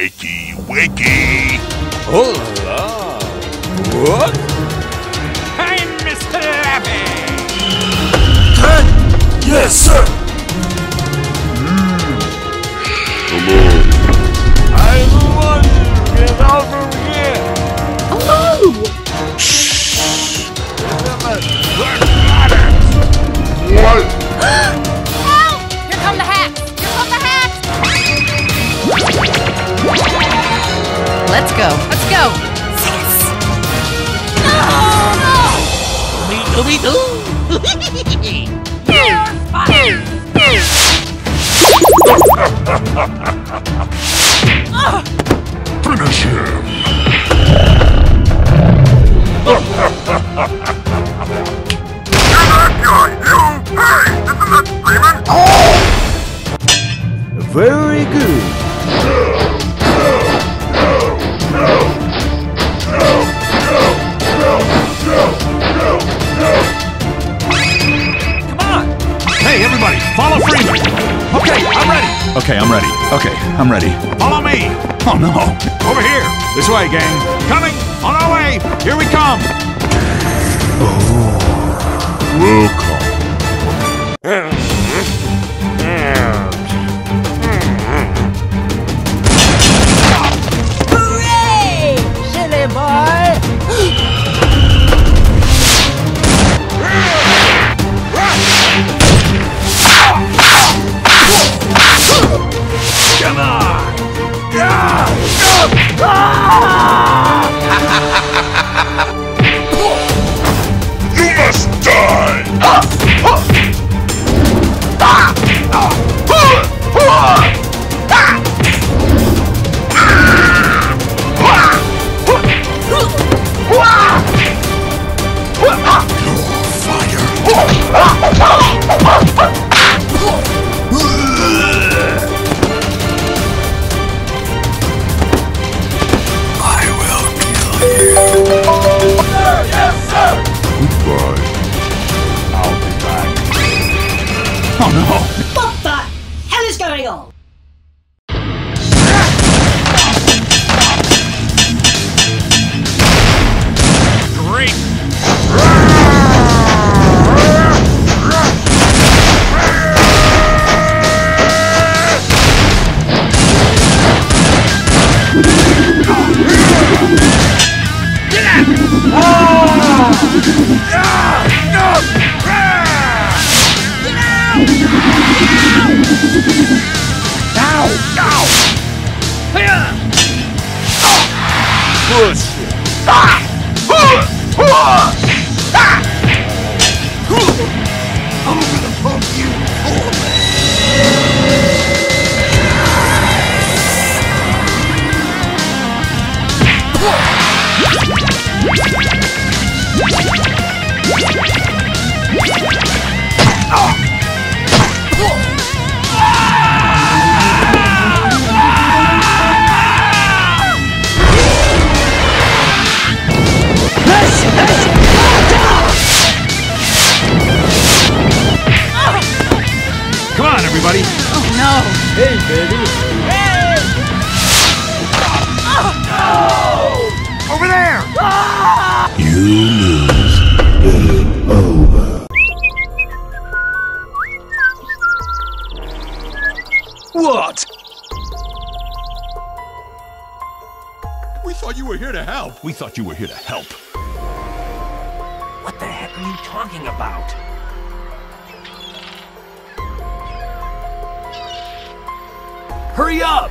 Wakey, wakey! Hola! What? I'm Mr. Abby! Yes, sir! Hello. I want to get over here! Hello! Shh! What? Help! Here come the hacks! Here come the hacks! Let's go! Let's go! No! Finish him! You're that guy! You! Hey! Isn't that Freeman? Very good. Come on! Hey, everybody, follow Freeman! Okay, I'm ready! Okay, I'm ready. Okay, I'm ready. Follow me! Oh no! Over here! This way, gang! Coming! On our way! Here we come! Welcome. Hooray! Silly boy! Come on! You must die! I will kill you. Sir, yes, sir! Goodbye. I'll be back. Oh no! What the hell is going on? Great! Come on, everybody! Oh no! Hey, baby! Over there! You lose. Game over. What? We thought you were here to help. We thought you were here to help. What the heck are you talking about? Hurry up!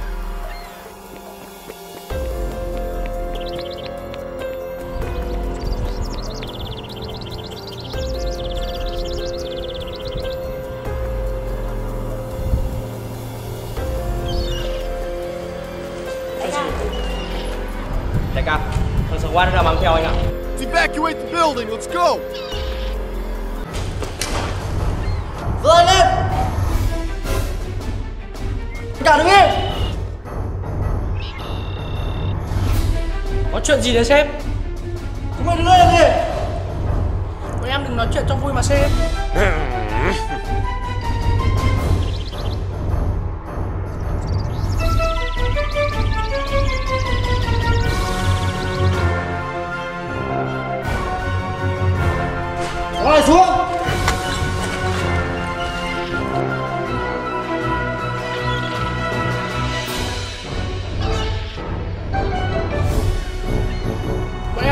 Đại ca, thằng Sở Quan nó đang mang theo anh ạ. Evacuate the building, let's go! Vươn lên! Cả đứng yên! Có chuyện gì đấy sếp? Chúng mày đứng đây làm gì? Bọn em đừng nói chuyện trong vui mà sếp.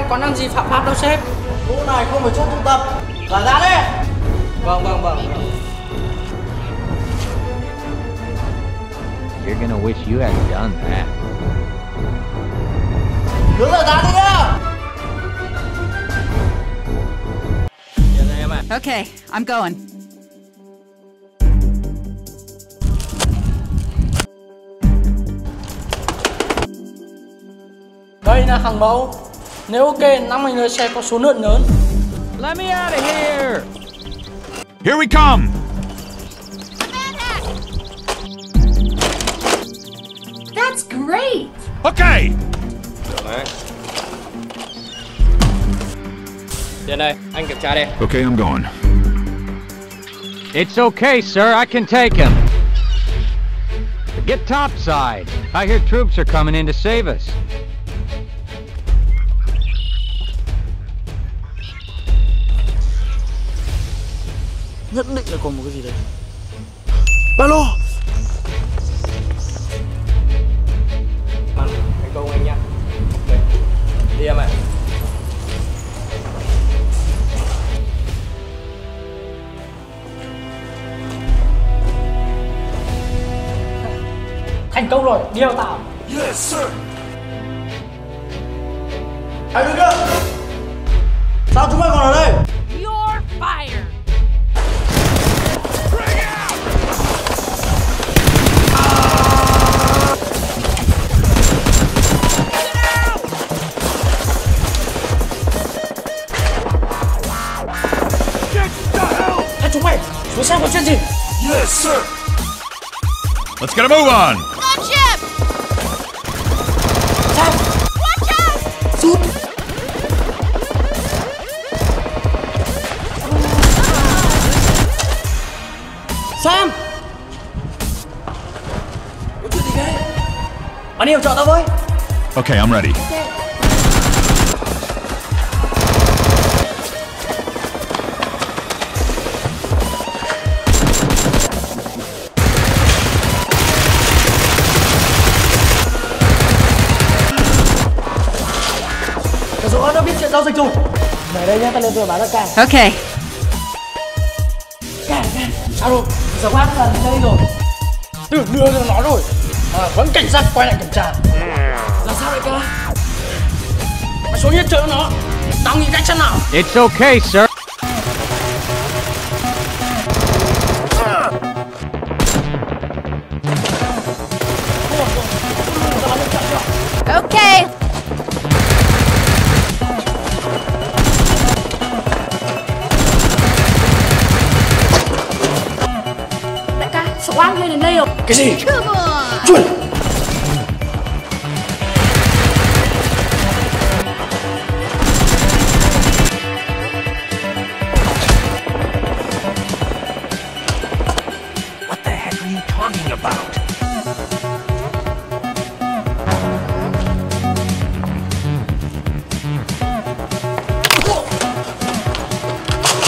có năng gì phạm pháp đâu sếp. Chỗ này không phải chỗ tụ tập. Giải ra đi. Vâng. You're gonna wish you hadn't done that. Đứng giải ra đi nhá. Okay, I'm going. Đây là hàng mẫu. Nếu ok, nắm mình lên xe có số lượng lớn. Let me out of here! Here we come! That's great! Okay! Đến đây, anh kiểm tra đi. Okay, I'm going. It's okay, sir. I can take him. Get topside. I hear troops are coming in to save us. Nhất định là còn một cái gì đấy. Ba lô. Thành công anh nhá. Đi em ạ. Thành công rồi, đi theo tao. Yes, sir. Hãy đứng kia. Sao chúng mày còn ở đây? You're fired. Hey, chúng mày, xuống xem có chuyện gì? Yes, sir. Let's get a move on! Good ship. Sam, Watch out. rút. Sam. Có chuyện gì thế? Bạn đi hỗ trợ tao với. Okay, I'm ready. Cái số nó biết chuyện giao dịch rồi. Về đây nhá, tao lên tôi bán ra càng. Okay. Càng. Sao rồi? Giờ phát là đây rồi. Tưởng đưa cho nó rồi. Mà vẫn cảnh sát quay lại kiểm tra. Làm sao đây ca? Mày xuống hiện trường nó. Tao nghĩ cách chân nào? It's okay, sir. Okay. Đại ca, sợ oan lên đến đây rồi. Cái gì? Come on. Chuẩn. What the heck are you talking about?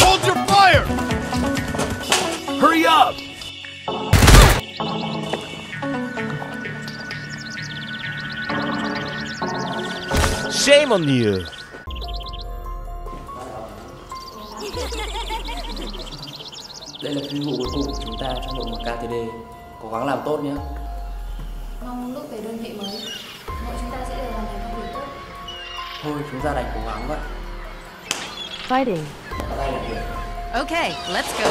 Hold your fire! Hurry up! Shame on you. Đây là phi vụ cuối cùng của chúng ta trong đội mktd. Cố gắng làm tốt nhé. Mong lúc về đơn vị mới, mọi chúng ta sẽ đều hoàn thành công việc tốt. Thôi chúng ta đành cố gắng vậy. Fighting. Đây là việc. Okay, let's go.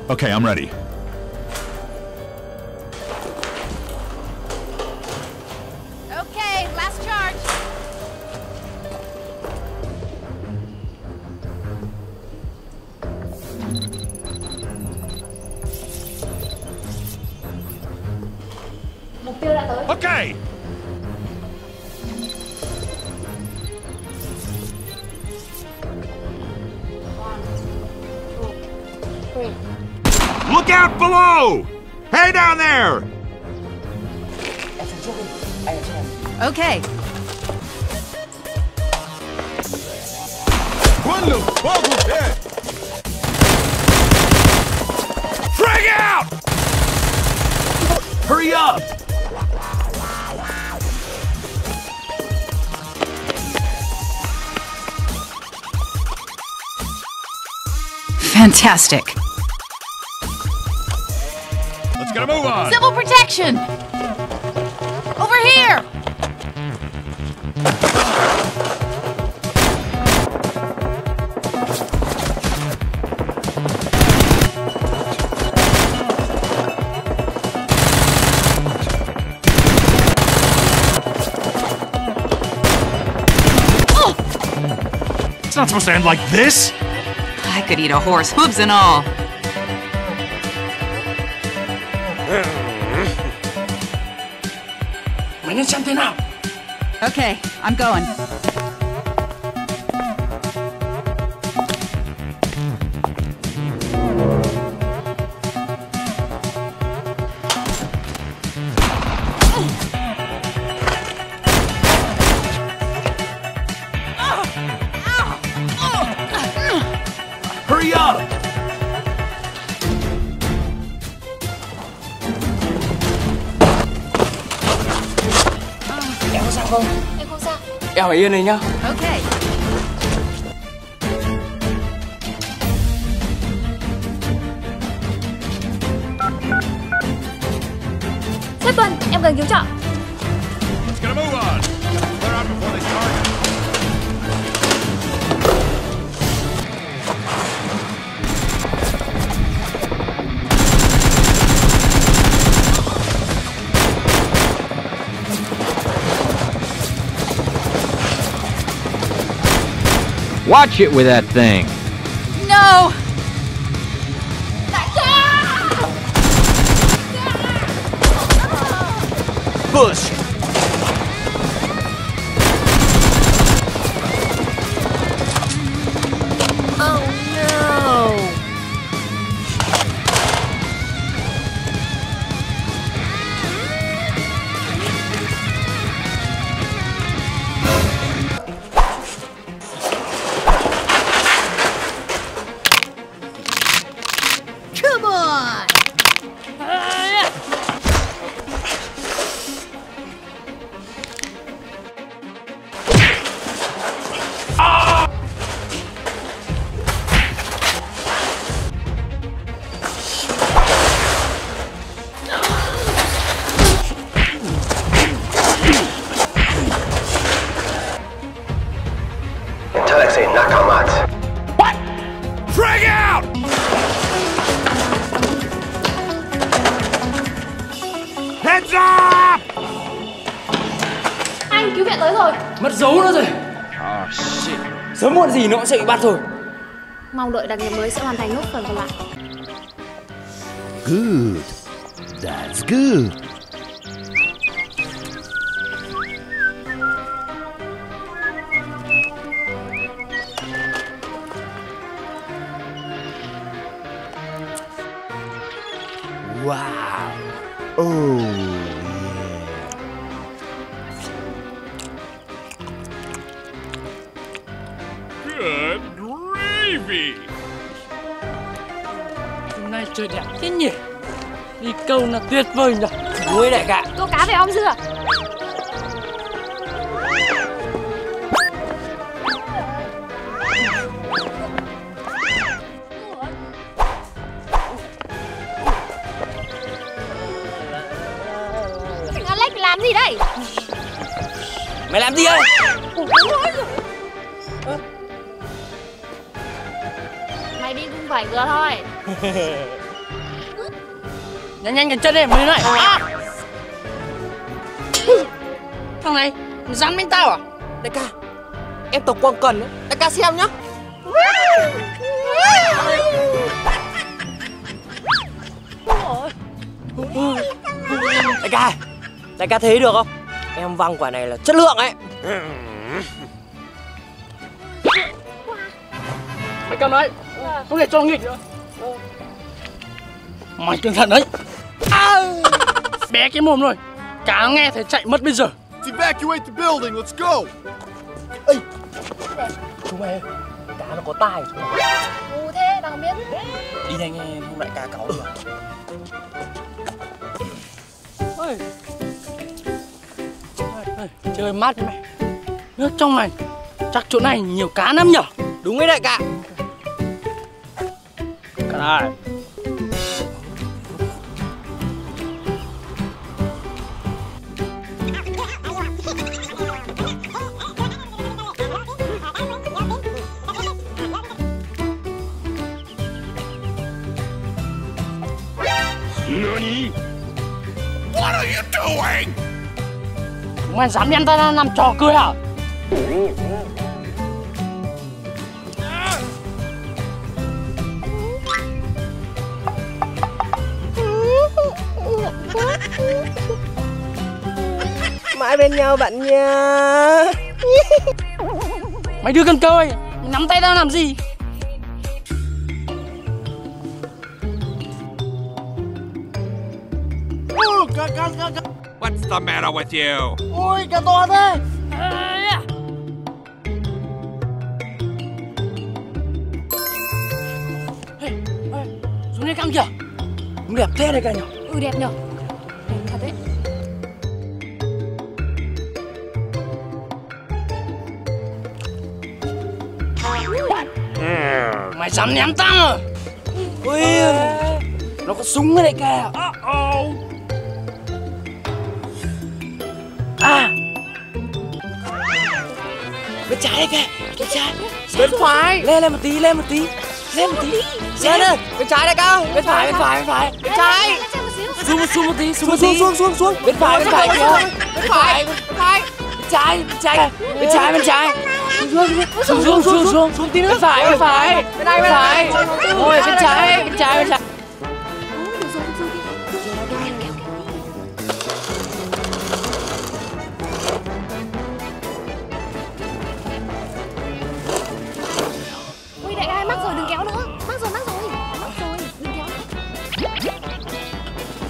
Okay, I'm ready. Okay, last charge. Mục tiêu đã tới. Okay! out below! Hey down there! Okay. One little bubble head. Frag out! Hurry up! Fantastic. Let's get a move on. Civil protection! Over here! It's not supposed to end like this! I could eat a horse, hooves and all. Mày nên xem thế nào. Okay, I'm going. Hurry up! Em có sao không? Em không sao. Em ở yên này nhá. Okay. Sếp Tuần, em cần cứu trợ. Let's get a move on. Clear out before they start. Watch it with that thing. No! Push! Oh no. Come on. Frag out! Heads up! Anh, cứu viện tới rồi. Mất dấu nó rồi. Sớm muộn gì nó cũng sẽ bị bắt rồi. Mong đội đặc nhiệm mới sẽ hoàn thành nốt phần còn lại. Good. That's good. Wow. Oh, yeah. Good gravy. Hôm nay trời đẹp thế nhỉ. Đi câu là tuyệt vời nhỉ. Vui đại ca. Câu cá phải om dưa. Alex làm gì đây? Mày làm gì đây? Mày đi cũng phải vừa thôi. Nhanh nhanh cái chân đi, mày này. À! Thằng này, mày dám đánh tao à? Đại ca, em tập quăng cần đấy. Đại ca xem nhá. Đại ca thấy được không? Em văng quả này là chất lượng ấy. Mày cầm đấy, không thể cho nghịch nữa. Mày cẩn thận đấy. Bé cái mồm rồi. Cá nghe thấy chạy mất bây giờ. Let's evacuate the building. Let's go. Ê, chúng mày ơi, cá nó có tai. Ngu thế, tao không biết. Đi nhanh nghe không lại cá cáu được. Ôi. Trời mát thế mày. Nước trong này. Chắc chỗ này nhiều cá lắm nhở. Đúng đấy đại ca. Cả này. Nani? What are you doing? Mày dám đem ta làm trò cười à? Mãi bên nhau bạn nha. Mày đưa cần câu ơi, mày nắm tay tao làm gì? What's the matter with you? Ôi, cá to thế. Xuống đây căng kìa. Cũng đẹp thế đây cả nhở. Ừ, đẹp nhở. Đẹp thật đấy. Mày dám ném tao à? Ui, nó có súng ở đây kìa. À, bên trái đây kìa, bên trái. Bên phải. Lên một tí, lên một tí. Lên một tí. Lên đây. Bên trái đại ca. Bên phải, bên phải, bên phải. Bên trái. Xuống một tí, xuống một tí. Xuống. Bên phải kìa. Bên phải. Bên trái, bên trái. Bên trái, bên trái. Xuống tí nữa. Bên phải. Bên đây, bên phải. Ôi, bên trái. Ui, đại ca mắc rồi, đừng kéo nữa. Mắc rồi, đừng kéo.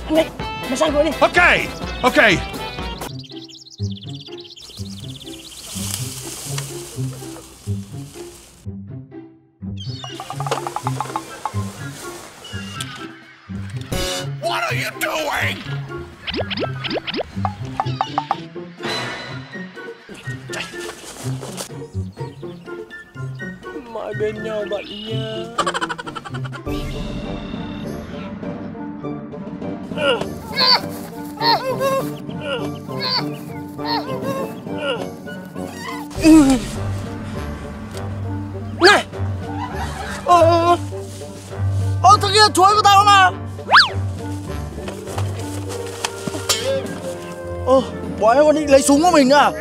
Này, mày sang với đi. Okay, okay. What are you doing? Mãi bên nhau bạn nha. Này. Thằng kia chuối của tao mà. Bọn em còn định lấy súng của mình à?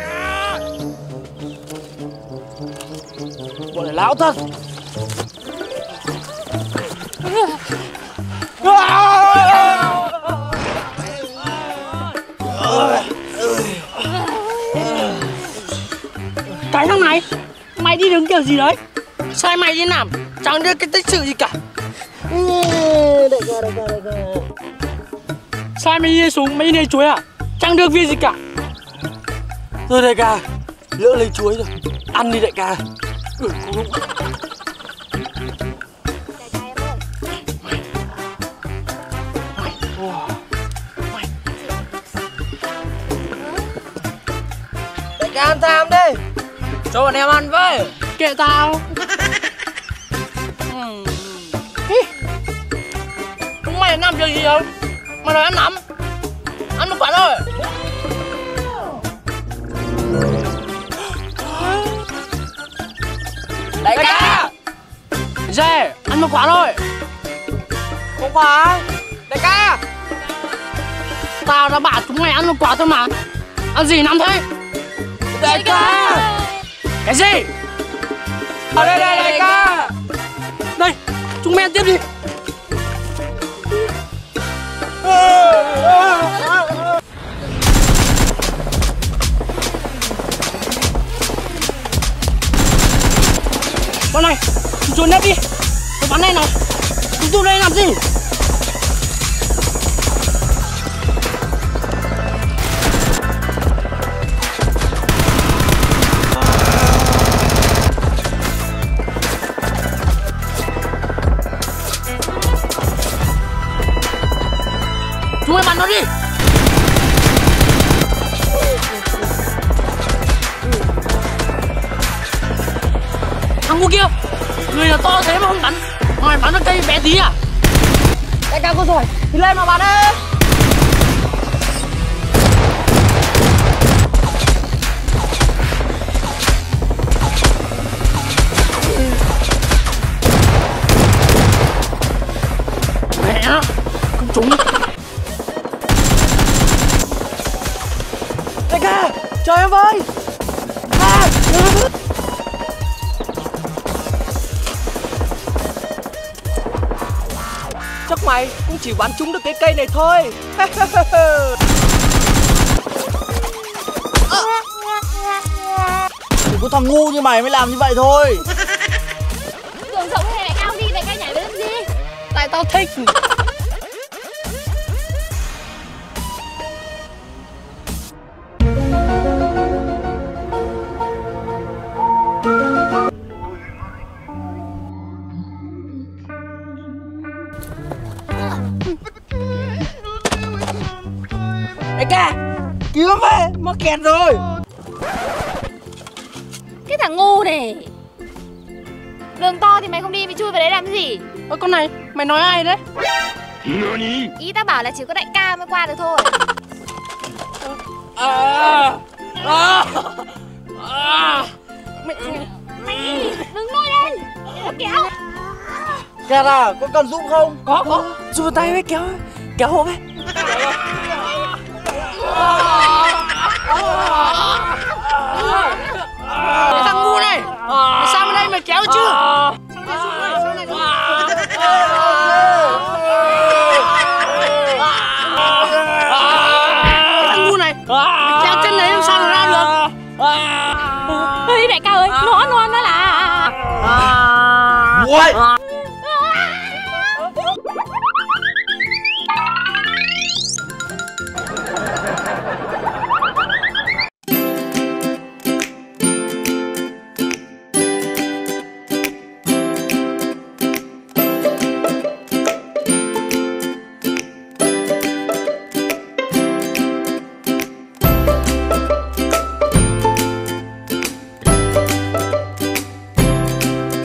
Bọn này láo thật. Cái thằng này, mày đi đứng kiểu gì đấy? Sao mày đi làm? Chẳng đưa cái tích sự gì cả. Đại ca. Sao mày đi xuống, mày đi lấy chuối à? Chẳng được việc gì cả. Thôi đại ca, lỡ lấy chuối rồi. Ăn đi đại ca. Đại ca ăn tham đi. Cho bọn em ăn với. Kệ tao. Chúng mày làm việc gì đâu? Mày nói ăn lắm. Ăn một quả thôi. Đại ca. Dê, ăn một quả thôi. Không phải. Đại ca. Tao đã bảo chúng mày ăn một quả thôi mà. Ăn gì nắm thế? Đại ca. Cái gì? Ở đây đại ca. Đây, chúng mày ăn tiếp đi. Bọn này, chúng trốn nếp đi. Cái bắn này nào. Chúng tụi đây làm gì? ngu kia. Người là to thế mà không bắn. Hỏi bắn nó cây bé tí à? Đại ca có rồi thì lên mà bắn đi. Mẹ nó, không trúng. Đại ca, chờ em với. Chắc mày cũng chỉ bắn trúng được cái cây này thôi. Chỉ có thằng ngu như mày mới làm như vậy thôi. Đường rộng thế này cao đi, đại ca nhảy với làm gì? Tại tao thích. Đại ca, cứu về, mắc kẹt rồi. Cái thằng ngu này. Đường to thì mày không đi, mày chui vào đấy làm cái gì? Ơ con này, mày nói ai đấy? Ý tao bảo là chỉ có đại ca mới qua được thôi. Mày đừng nôi lên, nó kéo. Kẹt à, có cần giúp không? Có. Giúp vào tay với kéo hộ với. Cái thằng ngu này, mày sang bên đây mày kéo chứ? Cái thằng ngu này, mày kéo chân này làm sao mà ra được? Ê đại ca ơi, nó là What?